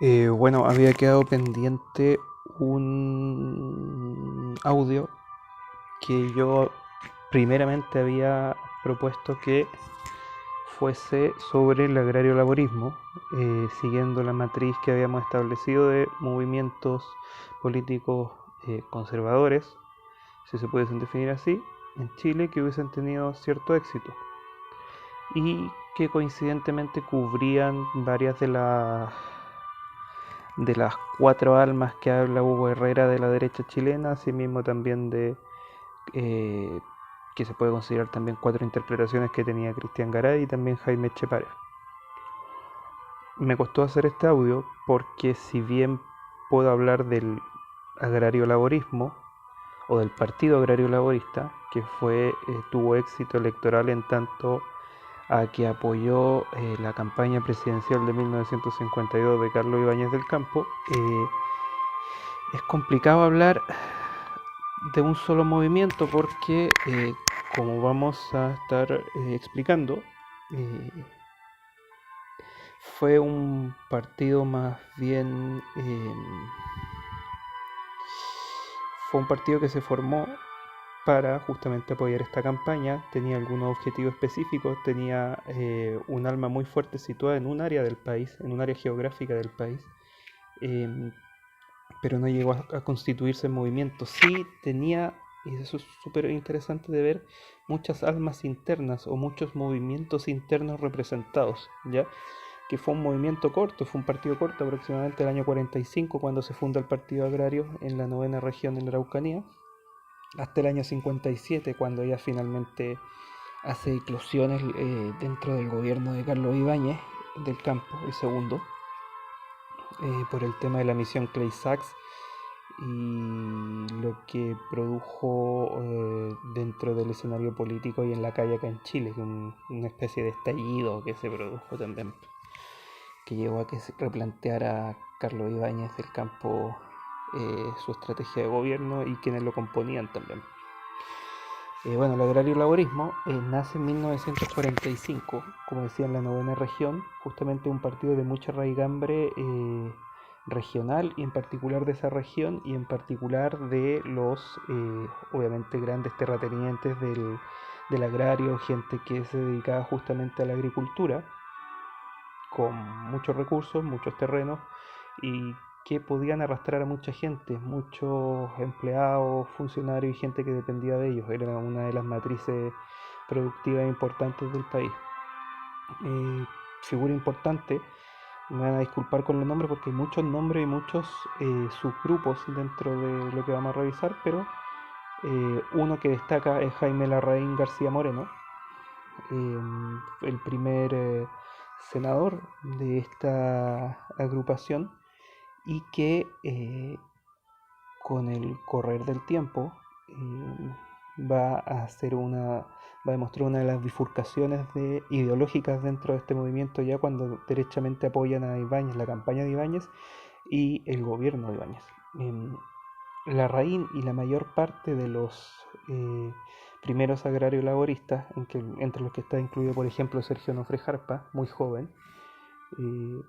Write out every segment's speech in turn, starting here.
Bueno, había quedado pendiente un audio que yo primeramente había propuesto que fuese sobre el agrario laborismo, siguiendo la matriz que habíamos establecido de movimientos políticos conservadores, si se pudiesen definir así, en Chile que hubiesen tenido cierto éxito y que coincidentemente cubrían varias de las cuatro almas que habla Hugo Herrera de la derecha chilena, asimismo también de eh, que se puede considerar también cuatro interpretaciones que tenía Cristian Garay y también Jaime Chepare. Me costó hacer este audio porque si bien puedo hablar del agrario laborismo o del Partido Agrario Laborista, que tuvo éxito electoral en tanto a que apoyó la campaña presidencial de 1952 de Carlos Ibáñez del Campo, es complicado hablar de un solo movimiento porque, como vamos a estar explicando, eh, fue un partido más bien, fue un partido que se formó para justamente apoyar esta campaña, tenía algunos objetivos específicos, tenía un alma muy fuerte situada en un área del país, en un área geográfica del país, eh, pero no llegó a constituirse en movimiento. Sí tenía, y eso es súper interesante de ver, muchas almas internas o muchos movimientos internos representados, ¿ya? Que fue un movimiento corto, fue un partido corto, aproximadamente el año 45, cuando se funda el Partido Agrario en la novena región de la Araucanía, hasta el año 57, cuando ya finalmente hace eclosiones dentro del gobierno de Carlos Ibáñez del Campo, el segundo, por el tema de la misión Clay Sachs y lo que produjo dentro del escenario político y en la calle acá en Chile, una especie de estallido que se produjo también, que llevó a que se replanteara Carlos Ibáñez del Campo su estrategia de gobierno y quienes lo componían también. Bueno, el agrario laborismo nace en 1945, como decía, en la novena región, justamente un partido de mucha raigambre regional y en particular de esa región y en particular de los, obviamente, grandes terratenientes del agrario, gente que se dedicaba justamente a la agricultura, con muchos recursos, muchos terrenos y que podían arrastrar a mucha gente, muchos empleados, funcionarios y gente que dependía de ellos. Era una de las matrices productivas importantes del país. Eh, Figura importante, me van a disculpar con los nombres porque hay muchos nombres y muchos subgrupos dentro de lo que vamos a revisar, pero uno que destaca es Jaime Larraín García Moreno, el primer senador de esta agrupación y que con el correr del tiempo va a hacer va a demostrar una de las bifurcaciones ideológicas dentro de este movimiento ya cuando derechamente apoyan a Ibáñez, la campaña de Ibáñez y el gobierno de Ibáñez. Larraín y la mayor parte de los primeros agrarios laboristas, entre los que está incluido por ejemplo Sergio Nofre Jarpa, muy joven, eh,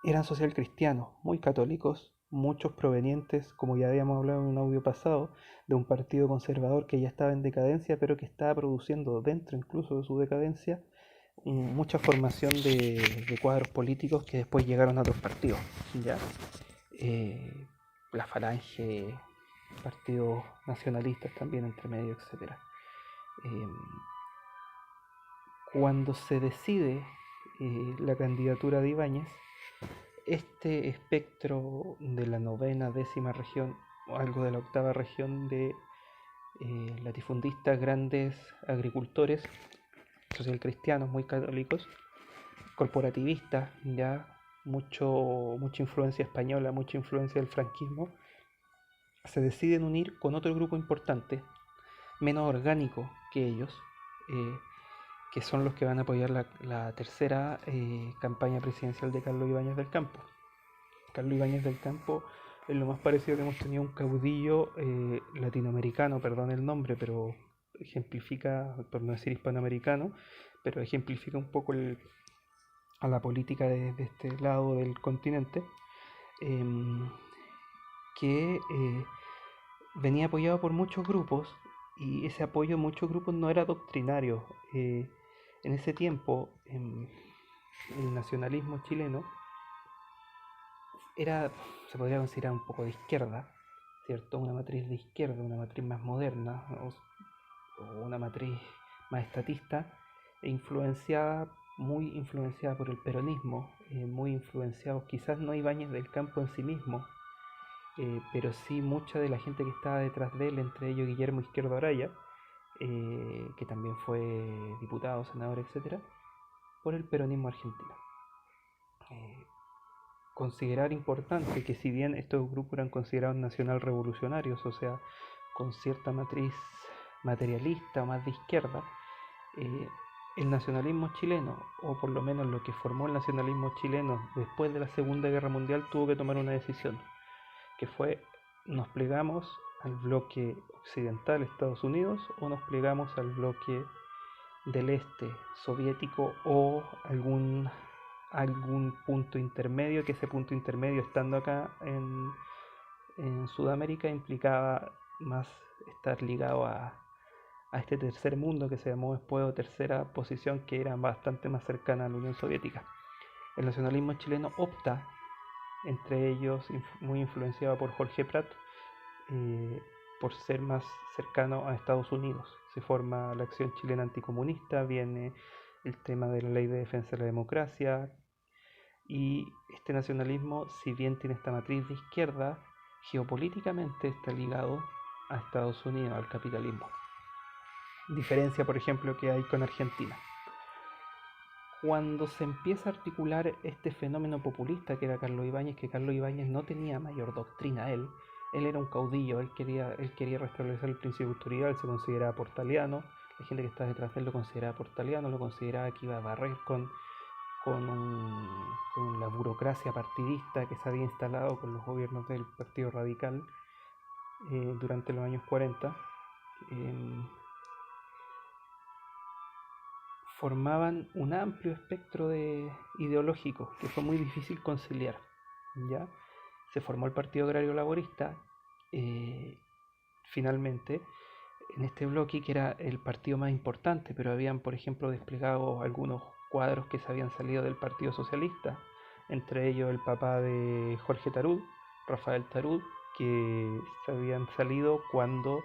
eran social cristianos, muy católicos, muchos provenientes, como ya habíamos hablado en un audio pasado, de un partido conservador que ya estaba en decadencia, pero que estaba produciendo dentro incluso de su decadencia mucha formación de cuadros políticos que después llegaron a otros partidos, ¿ya? Eh, la Falange, partidos nacionalistas también entre medio, etcétera. Eh, Cuando se decide la candidatura de Ibáñez, este espectro de la novena, décima región, o algo de la octava región de latifundistas, grandes agricultores, social cristianos, muy católicos, corporativistas, ya mucha influencia española, mucha influencia del franquismo, se deciden unir con otro grupo importante, menos orgánico que ellos, eh, que son los que van a apoyar la tercera campaña presidencial de Carlos Ibáñez del Campo. Carlos Ibáñez del Campo es lo más parecido que hemos tenido un caudillo latinoamericano, perdón el nombre, pero ejemplifica, por no decir hispanoamericano, pero ejemplifica un poco a la política de este lado del continente, em, que venía apoyado por muchos grupos y ese apoyo en muchos grupos no era doctrinario. En ese tiempo, el nacionalismo chileno era, se podría considerar un poco de izquierda, ¿cierto? Una matriz de izquierda, una matriz más moderna o una matriz más estatista e muy influenciada por el peronismo, muy influenciado, quizás no Ibáñez del Campo en sí mismo, pero sí mucha de la gente que estaba detrás de él, entre ellos Guillermo Izquierdo Araya, que también fue diputado, senador, etcétera, por el peronismo argentino. Eh, Considerar importante que si bien estos grupos eran considerados nacional revolucionarios, o sea, con cierta matriz materialista o más de izquierda, eh, el nacionalismo chileno, o por lo menos lo que formó el nacionalismo chileno después de la Segunda Guerra Mundial, tuvo que tomar una decisión, que fue: nos plegamos al bloque occidental, Estados Unidos, o nos plegamos al bloque del este soviético, o algún punto intermedio, que ese punto intermedio, estando acá en Sudamérica, implicaba más estar ligado a este tercer mundo que se llamó después, o tercera posición, que era bastante más cercana a la Unión Soviética. El nacionalismo chileno opta, entre ellos muy influenciado por Jorge Prat, eh, por ser más cercano a Estados Unidos. Se forma la Acción Chilena Anticomunista, viene el tema de la Ley de Defensa de la Democracia, y este nacionalismo, si bien tiene esta matriz de izquierda, geopolíticamente está ligado a Estados Unidos, al capitalismo. Diferencia, por ejemplo, que hay con Argentina. Cuando se empieza a articular este fenómeno populista que era Carlos Ibáñez, que Carlos Ibáñez no tenía mayor doctrina, él era un caudillo, él quería restablecer el principio de autoridad, él se consideraba portaliano, la gente que estaba detrás de él lo consideraba portaliano, lo consideraba que iba a barrer con la burocracia partidista que se había instalado con los gobiernos del Partido Radical durante los años 40. eh, Formaban un amplio espectro ideológico que fue muy difícil conciliar. ¿Ya? Se formó el Partido Agrario Laborista, eh, finalmente, en este bloque, que era el partido más importante, pero habían, por ejemplo, desplegado algunos cuadros que se habían salido del Partido Socialista, entre ellos el papá de Jorge Tarud, Rafael Tarud, que se habían salido cuando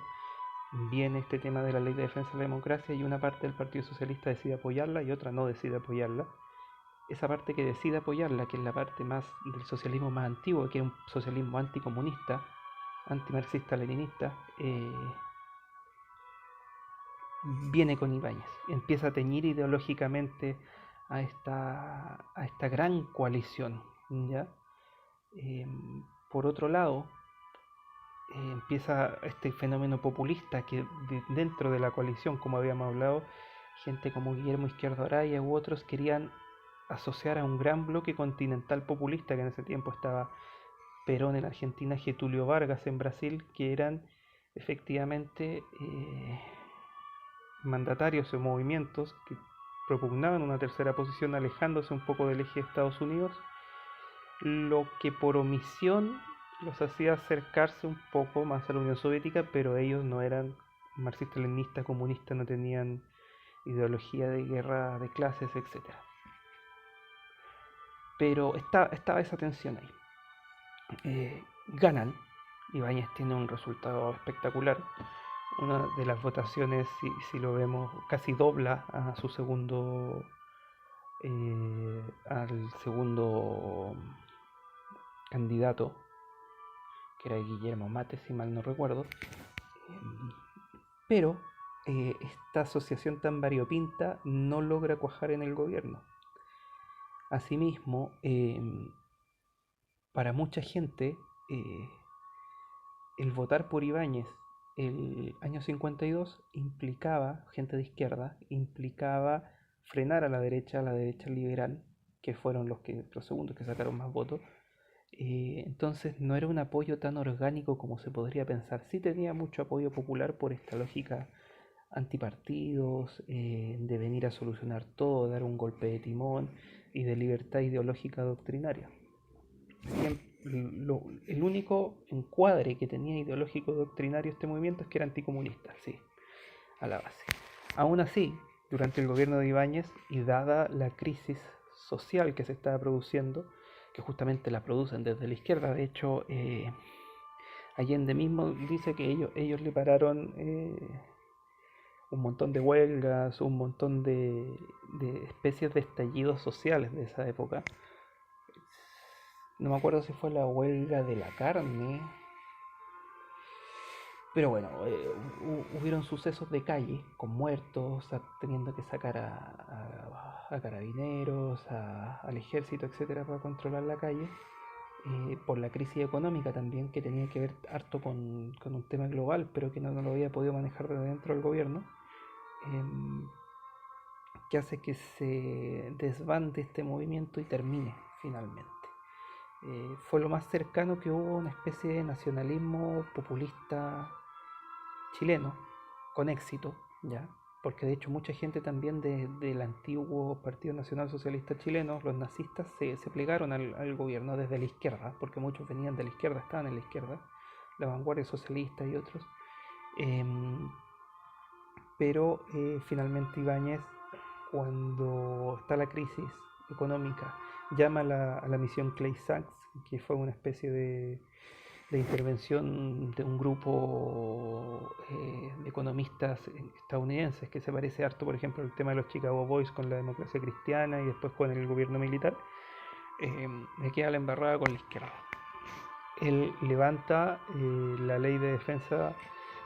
viene este tema de la Ley de Defensa de la Democracia, y una parte del Partido Socialista decide apoyarla y otra no decide apoyarla. Esa parte que decide apoyarla, que es la parte más del socialismo más antiguo, que es un socialismo anticomunista, antimarxista-leninista, viene con Ibáñez, empieza a teñir ideológicamente a esta gran coalición, ¿ya? Eh, por otro lado, empieza este fenómeno populista que dentro de la coalición, como habíamos hablado, gente como Guillermo Izquierdo Araya u otros querían asociar a un gran bloque continental populista, que en ese tiempo estaba Perón en Argentina, Getúlio Vargas en Brasil, que eran efectivamente mandatarios o movimientos que propugnaban una tercera posición, alejándose un poco del eje de Estados Unidos, lo que por omisión los hacía acercarse un poco más a la Unión Soviética, pero ellos no eran marxistas-leninistas, comunistas, no tenían ideología de guerra de clases, etcétera. Pero estaba esa tensión ahí. Ganan, Ibáñez tiene un resultado espectacular. Una de las votaciones, si lo vemos, casi dobla al segundo candidato, que era Guillermo Mates, si mal no recuerdo. Pero esta asociación tan variopinta no logra cuajar en el gobierno. Asimismo, para mucha gente, el votar por Ibáñez el año 52 implicaba, gente de izquierda, implicaba frenar a la derecha liberal, que fueron los segundos que sacaron más votos. Entonces no era un apoyo tan orgánico como se podría pensar. Sí tenía mucho apoyo popular por esta lógica antipartidos, de venir a solucionar todo, dar un golpe de timón, y de libertad ideológica doctrinaria. El único encuadre que tenía ideológico doctrinario este movimiento es que era anticomunista, sí, a la base. Aún así, durante el gobierno de Ibáñez y dada la crisis social que se estaba produciendo, que justamente la producen desde la izquierda, de hecho, Allende mismo dice que ellos le pararon un montón de huelgas, un montón de especies de estallidos sociales de esa época. No me acuerdo si fue la huelga de la carne, pero bueno, hubieron sucesos de calle, con muertos, teniendo que sacar a carabineros, al ejército, etcétera, para controlar la calle, por la crisis económica también, que tenía que ver harto con un tema global, pero que no lo había podido manejar desde dentro del gobierno, eh, que hace que se desbande este movimiento y termine finalmente. Fue lo más cercano que hubo a una especie de nacionalismo populista chileno, con éxito, ¿ya? Porque de hecho mucha gente también del antiguo Partido Nacional Socialista Chileno, los nazistas, se plegaron al gobierno desde la izquierda, porque muchos venían de la izquierda, estaban en la izquierda, la vanguardia socialista y otros. Eh, pero finalmente Ibáñez, cuando está la crisis económica, llama a la misión Clay Sachs, que fue una especie de intervención de un grupo de economistas estadounidenses que se parece harto, por ejemplo, al tema de los Chicago Boys con la democracia cristiana y después con el gobierno militar. Le queda la embarrada con la izquierda. Él levanta la ley de defensa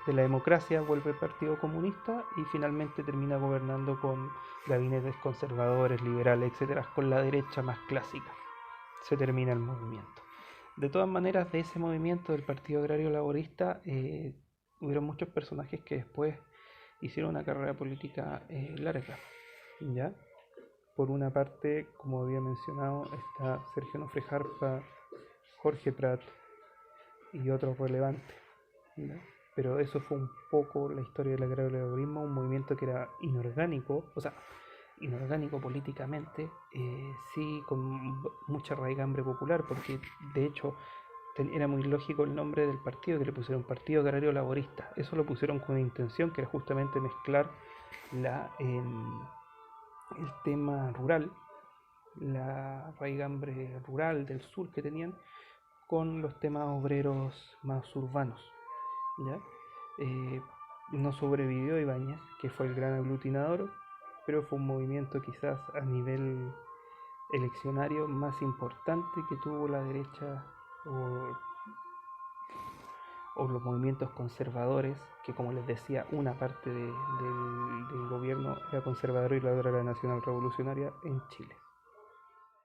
de la democracia, vuelve el Partido Comunista y finalmente termina gobernando con gabinetes conservadores, liberales, etcétera, con la derecha más clásica. Se termina el movimiento. De todas maneras, de ese movimiento del Partido Agrario Laborista hubieron muchos personajes que después hicieron una carrera política larga, ¿ya? Por una parte, como había mencionado, está Sergio Nofre Jarpa, Jorge Prat y otros relevantes, ¿ya? Pero eso fue un poco la historia del agrario laborismo, un movimiento que era inorgánico, o sea, inorgánico políticamente, sí con mucha raigambre popular, porque de hecho era muy lógico el nombre del partido, que le pusieron Partido Agrario Laborista. Eso lo pusieron con una intención que era justamente mezclar el tema rural, la raigambre rural del sur que tenían, con los temas obreros más urbanos, ¿ya? Eh, no sobrevivió Ibáñez, que fue el gran aglutinador, pero fue un movimiento quizás a nivel eleccionario más importante que tuvo la derecha o, o los movimientos conservadores, que como les decía, una parte del gobierno era conservador y la otra era nacional revolucionaria en Chile.